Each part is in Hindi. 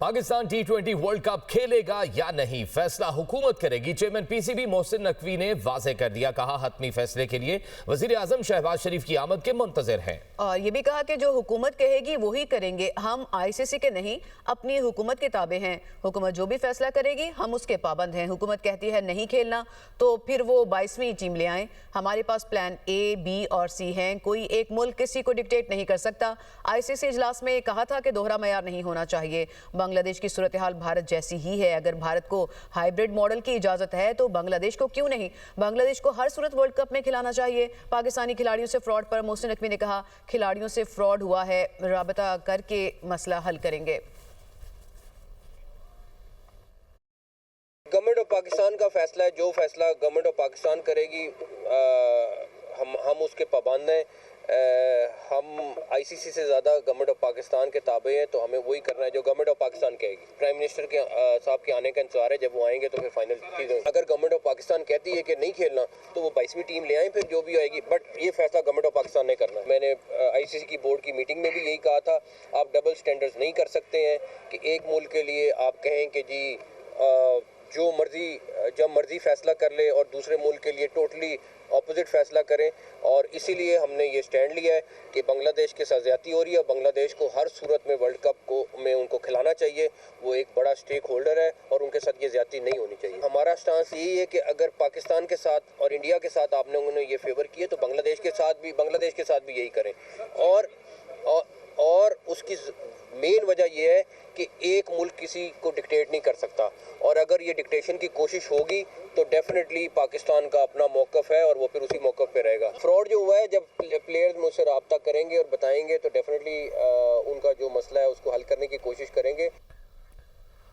पाकिस्तान T20 वर्ल्ड कप खेलेगा या नहीं, फैसला हुकूमत करेगी। चेयरमैन पीसीबी मोहसिन नकवी ने वाजे कर दिया, कहा हतमी फैसले के लिए वजीर आजम शहबाज शरीफ की आमद के मुंतजर हैं। और ये भी कहा कि जो हुकूमत कहेगी वही करेंगे, हम आईसीसी के नहीं अपनी हुकूमत के ताबे हैं। हुकूमत जो भी फैसला करेगी हम उसके पाबंद हैं। हुकूमत कहती है नहीं खेलना तो फिर वो 22वीं टीम ले आएं। हमारे पास प्लान A, B और C हैं। कोई एक मुल्क किसी को डिक्टेट नहीं कर सकता। आईसीसी इजलास में कहा था कि दोहरा मयार नहीं होना चाहिए। बांग्लादेश की सूरत हाल भारत जैसी ही है। अगर भारत को हाइब्रिड मॉडल की इजाजत है तो बांग्लादेश को क्यों नहीं? बांग्लादेश को हर सूरत वर्ल्ड कप में खिलाना चाहिए। पाकिस्तानी खिलाड़ियों से फ्रॉड पर मोहसिन नकवी ने कहा, खिलाड़ियों से फ्रॉड हुआ है, राबता करके मसला हल करेंगे। गवर्नमेंट ऑफ पाकिस्तान का फैसला है, जो फैसला गवर्नमेंट ऑफ पाकिस्तान करेगी हम उसके पाबंद हैं। हम आईसीसी से ज़्यादा गवर्नमेंट ऑफ पाकिस्तान के ताबे हैं, तो हमें वही करना है जो गवर्नमेंट ऑफ पाकिस्तान कहेगी। प्राइम मिनिस्टर के साहब के आने का इंतजार है, जब वो आएंगे तो फिर फाइनल चीज़ें। अगर गवर्नमेंट ऑफ पाकिस्तान कहती है कि नहीं खेलना तो वो 22वीं टीम ले आएँ, फिर जो भी आएगी। बट ये फैसला गवर्नमेंट ऑफ पाकिस्तान ने करना है। मैंने आईसीसी की बोर्ड की मीटिंग में भी यही कहा था, आप डबल स्टैंडर्ड्स नहीं कर सकते हैं कि एक मुल्क के लिए आप कहें कि जी जो मर्जी जब मर्जी फैसला कर ले और दूसरे मुल्क के लिए टोटली ऑपोजिट फैसला करें। और इसीलिए हमने ये स्टैंड लिया है कि बांग्लादेश के साथ ज्यादती हो रही है। बांग्लादेश को हर सूरत में वर्ल्ड कप में उनको खिलाना चाहिए। वो एक बड़ा स्टेक होल्डर है और उनके साथ ये ज्यादती नहीं होनी चाहिए। हमारा स्टांस यही है कि अगर पाकिस्तान के साथ और इंडिया के साथ आपने उन्होंने ये फेवर किए तो बांग्लादेश के साथ भी यही करें। और उसकी मेन वजह यह है कि एक मुल्क किसी को डिक्टेट नहीं कर सकता, और अगर ये डिक्टेशन की कोशिश होगी तो डेफिनेटली पाकिस्तान का अपना मौक़िफ़ है और वो फिर उसी मौक़िफ़ पे रहेगा। फ्रॉड जो हुआ है, जब प्लेयर्स मुझसे रब्ता करेंगे और बताएंगे तो डेफिनेटली उनका जो मसला है उसको हल करने की कोशिश करेंगे।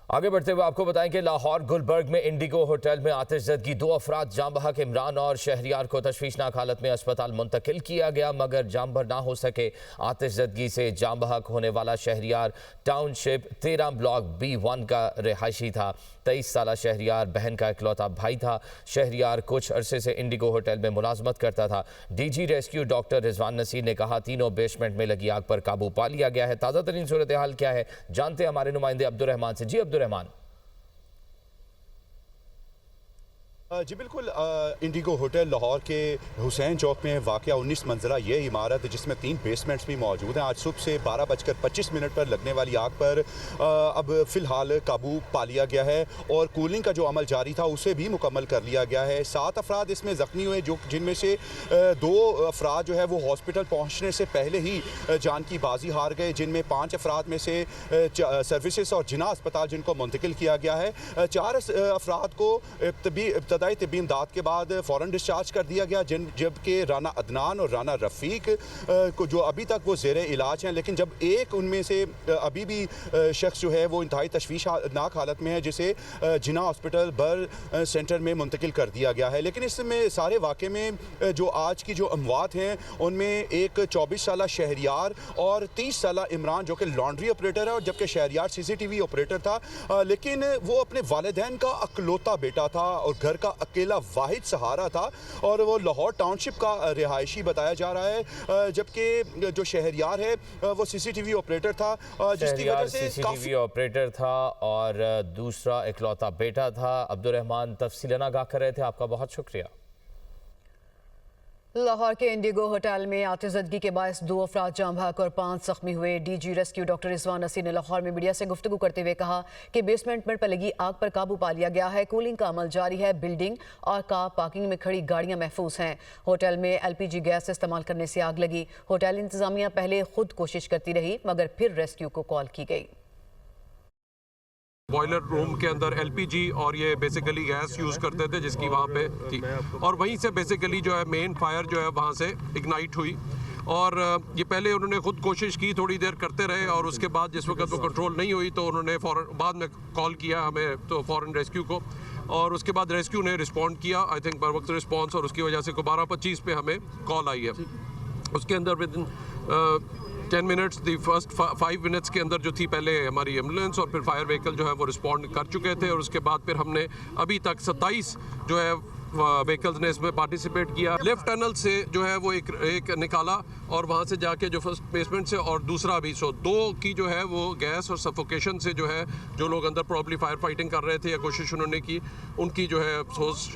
आगे बढ़ते हुए आपको बताएं कि लाहौर गुलबर्ग में इंडिगो होटल में आतिशज़दगी, 2 अफराद जाम बहक। इमरान और शहरियार को तशवीशनाक हालत में अस्पताल मुंतकिल किया गया, मगर जाम भर ना हो सके। आतिशज़दगी से जाम बहक होने वाला शहरियार टाउनशिप 13 ब्लॉक B1 का रिहायशी था। 23 साला शहरियार बहन का इकलौता भाई था। शहरियार कुछ अरसे से इंडिगो होटल में मुलाजमत करता था। DG rescue doctor Rizwan Naseer ने कहा, तीनों बेसमेंट में लगी आग पर काबू पा लिया गया है। ताज़ा तरीन सूरत हाल क्या है जानते हैं हमारे नुमाइंदे अब्दुर्रहमान से। जी अब्दुर्रहमान। जी बिल्कुल, इंडिगो होटल लाहौर के हुसैन चौक में वाक़या 19 मंजिला ये इमारत जिसमें 3 बेसमेंट्स भी मौजूद हैं। आज सुबह से 12:25 पर लगने वाली आग पर अब फ़िलहाल काबू पा लिया गया है और कूलिंग का जो अमल जारी था उसे भी मुकम्मल कर लिया गया है। 7 अफराद इसमें ज़ख्मी हुए, जिनमें से 2 अफराद जो है वो हॉस्पिटल पहुँचने से पहले ही जान की बाजी हार गए, जिनमें 5 अफराद में से सर्विसेज और जिना अस्पताल जिनको मुंतकिल किया गया है। 4 अफराद को तिब्बी इमदाद के बाद फ़ौरन डिस्चार्ज कर दिया गया, जबकि राना अदनान और राना रफ़ीक को जो अभी तक वो ज़ेरे इलाज हैं, लेकिन जब एक उनमें से अभी भी शख्स जो है वो इंतहाई तशवीशनाक हालत में है, जिसे जिना हॉस्पिटल बर सेंटर में मुंतकिल कर दिया गया है। लेकिन इसमें सारे वाक़े में जो आज की जो अमवात हैं उनमें एक 24 साला शहरियार और 30 साला इमरान जो कि लॉन्ड्री ऑपरेटर है, और जबकि शहरियार CCTV ऑपरेटर था, लेकिन वो अपने वालिदैन का अकलौता बेटा था और घर का अकेला वाहिद सहारा था, और वो लाहौर टाउनशिप का रिहायशी बताया जा रहा है। जबकि जो शहरियार है वो CCTV ऑपरेटर था, जिसकी वजह से CCTV ऑपरेटर था और दूसरा इकलौता बेटा था। अब्दुर्रहमान तफसीलन आगाह कर रहे थे, आपका बहुत शुक्रिया। लाहौर के इंडिगो होटल में आतिशज़दगी के बायस 2 अफराद जाम बहक और 5 ज़ख्मी हुए। DG rescue doctor Rizwan Naseer ने लाहौर में मीडिया से गुफ्तगू करते हुए कहा कि बेसमेंट में लगी आग पर काबू पा लिया गया है। कूलिंग का अमल जारी है। बिल्डिंग और कार पार्किंग में खड़ी गाड़ियां महफूज हैं। होटल में LPG गैस इस्तेमाल करने से आग लगी। होटल इंतजामिया पहले खुद कोशिश करती रही, मगर फिर रेस्क्यू को कॉल की गई। बॉयलर रूम के अंदर LPG और ये बेसिकली गैस यूज़ करते थे, जिसकी वहाँ पे थी, और वहीं से बेसिकली जो है मेन फायर जो है वहाँ से इग्नाइट हुई। और ये पहले उन्होंने खुद कोशिश की, थोड़ी देर करते रहे, और उसके बाद जिस वक्त वो कंट्रोल नहीं हुई तो उन्होंने फ़ौरन बाद में कॉल किया हमें, तो फ़ौरन रेस्क्यू को, और उसके बाद रेस्क्यू ने रिस्पॉन्ड किया, आई थिंक बर वक्त रिस्पॉन्स, और उसकी वजह से 12:25 पे हमें कॉल आई है। उसके अंदर with 10 minutes, the first 5 minutes के अंदर जो थी पहले हमारी एम्बुलेंस और फिर फायर व्हीकल जो है वो रिस्पॉन्ड कर चुके थे, और उसके बाद फिर हमने अभी तक 27 जो है व्हीकल्स ने इसमें पार्टिसिपेट किया। लेफ्ट टनल से जो है वो एक निकाला और वहाँ से जाके जो फर्स्ट बेसमेंट से और दूसरा भी, सो दो की जो है वो गैस और सफोकेशन से जो है जो लोग अंदर प्रॉब्ली फायर फाइटिंग कर रहे थे या कोशिश उन्होंने की, उनकी जो है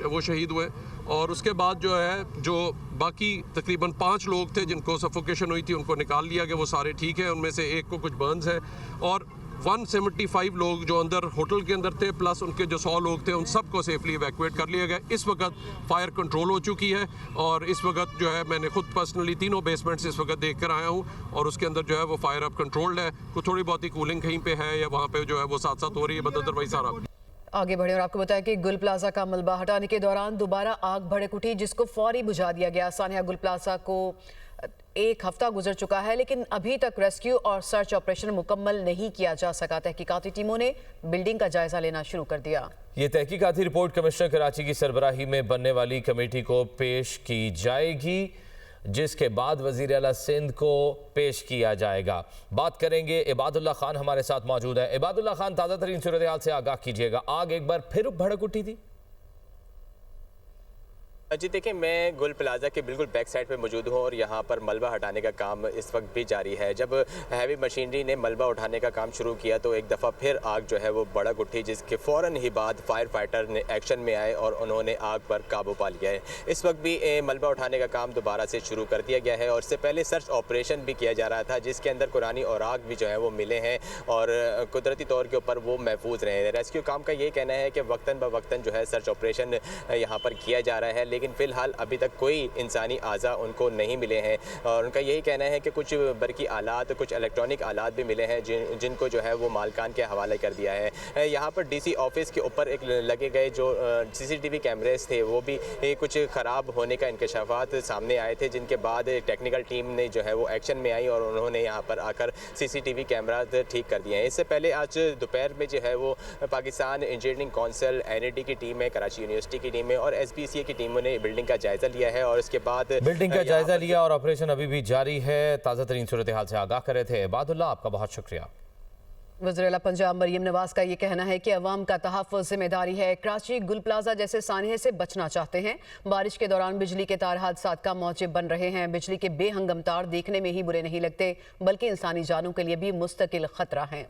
वो शहीद हुए। और उसके बाद जो है जो बाकी तकरीबन 5 लोग थे जिनको सफोकेशन हुई थी उनको निकाल लिया गया, वो सारे ठीक है। उनमें से एक को कुछ बर्न्स है और 175 लोग जो अंदर होटल के अंदर थे प्लस उनके जो 100 लोग थे उन सबको सेफली इवैक्यूएट कर लिया गया। इस वक्त फायर कंट्रोल हो चुकी है और इस वक्त जो है मैंने खुद पर्सनली तीनों बेसमेंट्स इस वक्त देख कर आया हूँ और उसके अंदर जो है वो फायर अब कंट्रोल्ड है। कुछ थोड़ी बहुत ही कूलिंग कहीं पे है या वहाँ पे जो है वो साथ साथ हो रही है, बट अदरवाइज सारा। आगे बढ़े और आपको बताया कि गुल प्लाजा का मलबा हटाने के दौरान दोबारा आग भड़क उठी, जिसको फौरी बुझा दिया गया। सानिया गुल प्लाजा को 1 हफ्ता गुजर चुका है लेकिन अभी तक रेस्क्यू और सर्च ऑपरेशन मुकम्मल नहीं किया जा सका। तहकीकाती टीमों ने बिल्डिंग का जायजा लेना शुरू कर दिया। ये तहकीकाती रिपोर्ट कमिश्नर कराची की सरबराही में बनने वाली कमेटी को पेश की जाएगी, जिसके बाद वजीर आला सिंध को पेश किया जाएगा। बात करेंगे, इबादुल्लाह खान हमारे साथ मौजूद है। इबादुल्लाह खान, ताज़ा तरीन सूरत हाल से आगाह कीजिएगा। आग एक बार फिर भड़क उठी थी? जी देखिए, मैं गुल प्लाजा के बिल्कुल बैक साइड पे मौजूद हूँ और यहाँ पर मलबा हटाने का काम इस वक्त भी जारी है। जब हैवी मशीनरी ने मलबा उठाने का काम शुरू किया तो एक दफ़ा फिर आग जो है वो भड़क उठी, जिसके फ़ौरन ही बाद फायर फाइटर ने एक्शन में आए और उन्होंने आग पर काबू पा लिया है। इस वक्त भी मलबा उठाने का काम दोबारा से शुरू कर दिया गया है और इससे पहले सर्च ऑपरेशन भी किया जा रहा था, जिसके अंदर कुरानी और आग भी जो है वो मिले हैं और कुदरती तौर के ऊपर वो महफूज रहे हैं। रेस्क्यू काम का ये कहना है कि वक्तन ब वक्तन जो है सर्च ऑपरेशन यहाँ पर किया जा रहा है, लेकिन फ़िलहाल अभी तक कोई इंसानी आज़ा उनको नहीं मिले हैं और उनका यही कहना है कि कुछ बरकी आलात, कुछ इलेक्ट्रॉनिक आलात भी मिले हैं जिनको जो है वो मालकान के हवाले कर दिया है। यहाँ पर डीसी ऑफिस के ऊपर एक लगे गए जो सीसीटीवी कैमरेज थे वो भी कुछ ख़राब होने का इंकशाफात सामने आए थे, जिनके बाद टेक्निकल टीम ने जो है वो एक्शन में आई और उन्होंने यहाँ पर आकर सीसीटीवी कैमरा ठीक कर दिए हैं। इससे पहले आज दोपहर में जो है वो पाकिस्तान इंजीनियरिंग काउंसिल, NIT की टीम है, कराची यूनिवर्सिटी की टीम है और SPCA की टीमों ने बिल्डिंग का जायजा लिया है और उसके बाद बिल्डिंग का जायजा लिया और ऑपरेशन अभी भी जारी है। ताज़ा तरीन सूरत हाल से आगाह कर रहे थे इबादुल्लाह, आपका बहुत शुक्रिया। वज़ीर आला पंजाब मरियम नवाज का ये कहना है कि अवाम का तहफ़्फ़ुज़ जिम्मेदारी है। कराची गुल प्लाजा जैसे सानिये से बचना चाहते हैं। बारिश के दौरान बिजली के तार हादसात का मौजिब बन रहे हैं। बिजली के बेहंगम तार देखने में ही बुरे नहीं लगते, बल्कि इंसानी जानों के लिए भी मुस्तकिल खतरा हैं।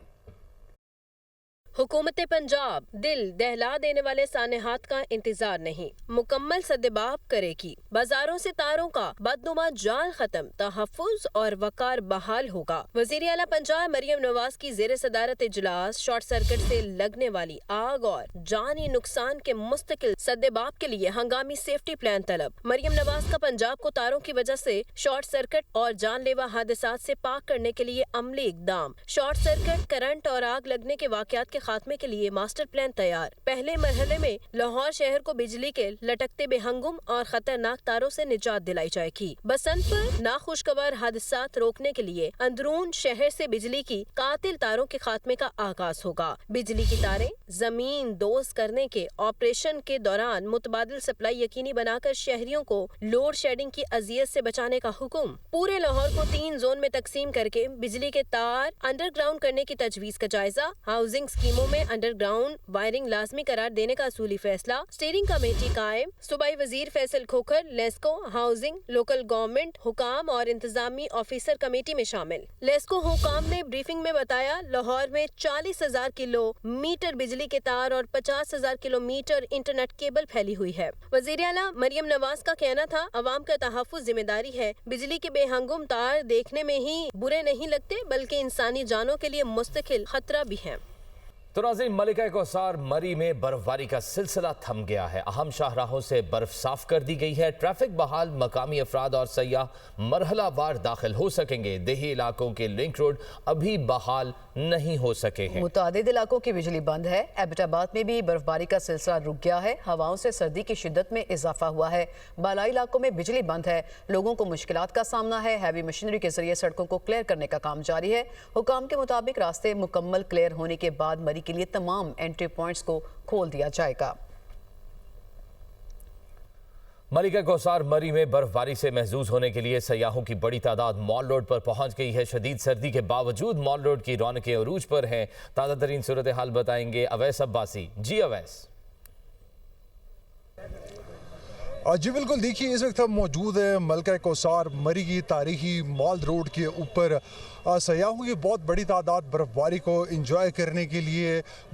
हुकूमत पंजाब दिल दहला देने वाले सानेहात का इंतजार नहीं, मुकम्मल सद्देबाब करेगी। बाजारों से तारों का बदनुमा जाल खत्म, तहफ़्फ़ुज़ और वकार बहाल होगा। वज़ीर आला पंजाब मरियम नवाज की ज़ेर सदारत इजलास शॉर्ट सर्किट से लगने वाली आग और जानी नुकसान के मुस्तकिल सद्देबाब के लिए हंगामी सेफ्टी प्लान तलब। मरियम नवाज का पंजाब को तारों की वजह से शॉर्ट सर्किट और जानलेवा हादसात से पाक करने के लिए अमली इकदाम। शॉर्ट सर्किट, करंट और आग लगने के वाक़यात के खात्मे के लिए मास्टर प्लान तैयार। पहले मरहले में लाहौर शहर को बिजली के लटकते बेहंगुम और खतरनाक तारों से निजात दिलाई जाएगी। बसंत पर नाखुशगवार हादसात रोकने के लिए अंदरून शहर से बिजली की कातिल तारों के खात्मे का आगाज होगा। बिजली की तारें जमीन दोज करने के ऑपरेशन के दौरान मुतबादिल सप्लाई यकीनी बनाकर शहरियों को लोड शेडिंग की अजियत से बचाने का हुक्म। पूरे लाहौर को 3 जोन में तकसीम करके बिजली के तार अंडरग्राउंड करने की तजवीज का जायजा। हाउसिंग स्कीमों में अंडरग्राउंड वायरिंग लाजमी करार देने का असूली फैसला। स्टीयरिंग कमेटी कायम। सूबाई वजीर Faisal Khokhar LESCO, housing, local government हुकाम और इंतजामी ऑफिसर कमेटी में शामिल। लेस्को हुकाम ने ब्रीफिंग में बताया, लाहौर में 40,000 किलोमीटर बिजली के तार और 50,000 किलोमीटर इंटरनेट केबल फैली हुई है। वजीर आला मरियम नवाज का कहना था, अवाम का तहफ़्फ़ुज़ जिम्मेदारी है। बिजली के बेहंगुम तार देखने में ही बुरे नहीं लगते, बल्कि इंसानी जानों के लिए मुस्तकिल खतरा भी है। तो नाज़रीन, मलिका कौसार मरी में बर्फबारी का सिलसिला थम गया है। अहम शाहराहों से बर्फ साफ कर दी गई है। ट्रैफिक बहाल, मकामी अफराद और सयाह मरहलावार दाखिल हो सकेंगे। देही इलाकों के लिंक रोड अभी बहाल नहीं हो सके हैं। मुतादिद इलाकों की बिजली बंद है। एबटाबाद में भी बर्फबारी का सिलसिला रुक गया है। हवाओं से सर्दी की शिद्दत में इजाफा हुआ है। बालाई इलाकों में बिजली बंद है। लोगों को मुश्किलात का सामना है। हैवी मशीनरी के जरिए सड़कों को क्लियर करने का काम जारी है। हुकाम के मुताबिक रास्ते मुकम्मल क्लियर होने के बाद मरी के लिए तमाम एंट्री पॉइंट्स को खोल दिया जाएगा। मलिका कौसार मरी में बर्फबारी से महजूज होने के लिए सयाहों की बड़ी तादाद मॉल रोड पर पहुंच गई है। शदीद सर्दी के बावजूद मॉल रोड की रौनकें अरूज पर हैं। ताज़ा तरीन सूरत हाल बताएंगे अवैस अब्बासी। जी अवैस। जी बिल्कुल, देखिए इस वक्त हम मौजूद है मलका कौसार मरी की तारीखी मॉल रोड के ऊपर। सयाहों की बहुत बड़ी तादाद बर्फ़बारी को एंजॉय करने के लिए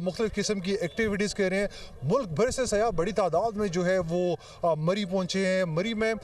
मुख्तलिफ़ किस्म की एक्टिविटीज़ कर रहे हैं। मुल्क भर से सयाह बड़ी तादाद में जो है वो मरी पहुँचे हैं। मरी में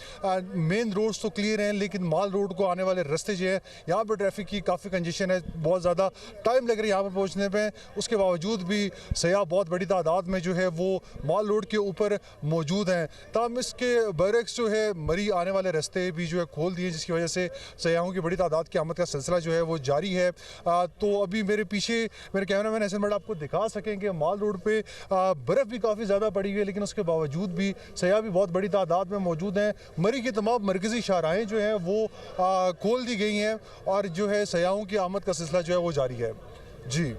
मेन रोड्स तो क्लियर हैं, लेकिन मॉल रोड को आने वाले रास्ते जो हैं यहाँ पर ट्रैफिक की काफ़ी कंजेशन है, बहुत ज़्यादा टाइम लग रहा है यहाँ पर पहुँचने में। उसके बावजूद भी सयाह बहुत बड़ी तादाद में जो है वो मॉल रोड के ऊपर मौजूद हैं। ताहम इसके बरक्स जो है मरी आने वाले रास्ते भी जो है खोल दिए, जिसकी वजह से सयाहों की बड़ी तादाद की आमद का सिलसिला जो है वो जारी है। तो अभी मेरे पीछे मेरे कैमरामैन ऐसे बड़ा आपको दिखा सकेंगे मॉल रोड पे बर्फ़ भी काफ़ी ज़्यादा पड़ी हुई है, लेकिन उसके बावजूद भी सयाह भी बहुत बड़ी तादाद में मौजूद हैं। मरी की तमाम मरकज़ी शाहराहें जो हैं वो खोल दी गई हैं और जो है सयाहों की आमद का सिलसिला जो है वो जारी है। जी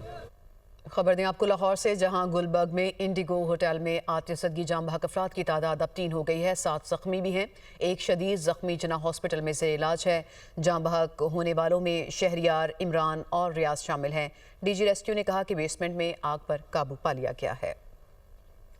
खबर दें आपको लाहौर से, जहां गुलबर्ग में इंडिगो होटल में आतिशदगी जाम बहक अफराद की तादाद अब 3 हो गई है। 7 जख्मी भी हैं। एक शदीद जख्मी जना हॉस्पिटल में से इलाज है। जाम बहक होने वालों में शहरियार, इमरान और रियाज शामिल हैं। डीजी रेस्क्यू ने कहा कि बेसमेंट में आग पर काबू पा लिया गया है।